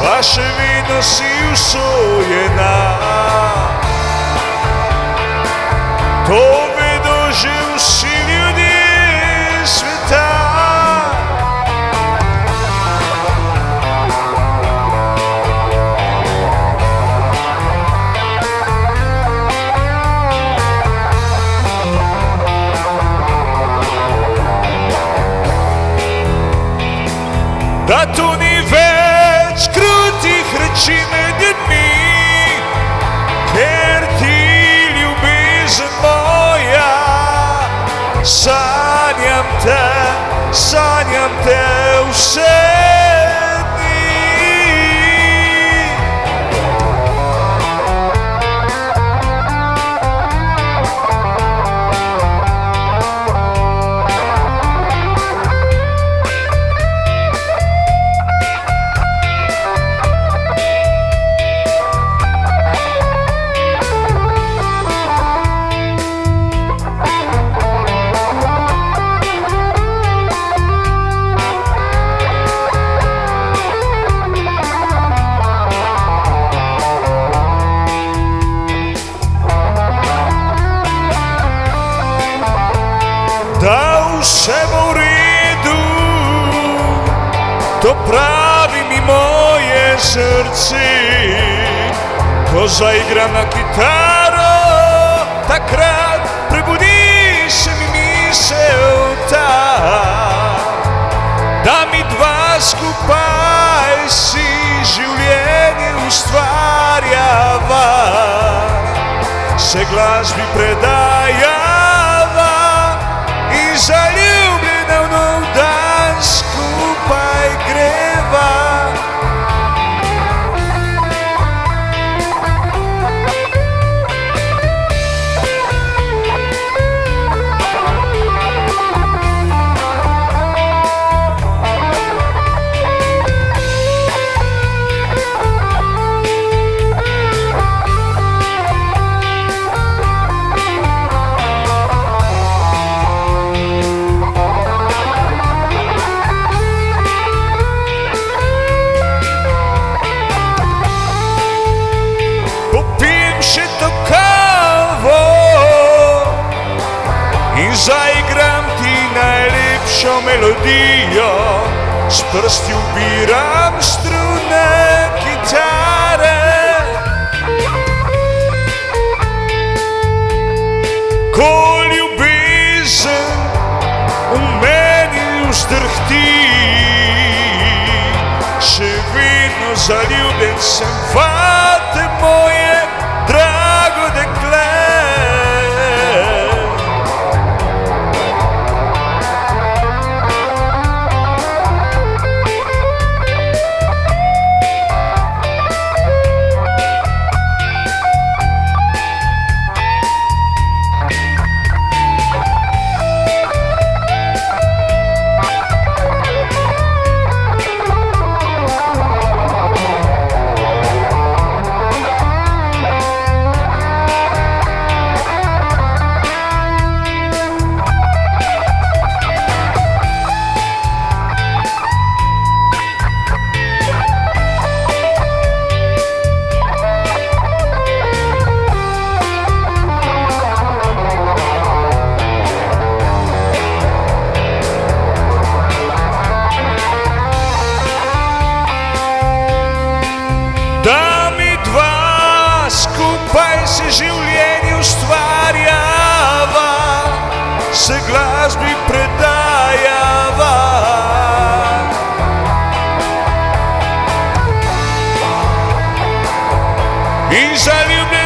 vaše vino si usojena. To vedože vsi ljudje sveta. Da tu ni več krutih reči med ljudmi, ker ti ljubezen moja, sanjam te vse dni. Da vse bo v redu, to pravi mi moje srce. Ko zaigram na kitaro, takrat prebudi se mi misel ta, da mi dva skupaj si življenje ustvarjava, se glasbi predajava in zaljubljena v nov dan skupaj greva. Zaigram ti najlepšo melodijo, s prsti ubiram strune kitare. Ko ljubezen v meni vzdrhti, še vedno zaljubljen sem vate moje drago dekle. Da mi dva skupaj se življenje ustvarjava, se glasbi predajava in zaljubljen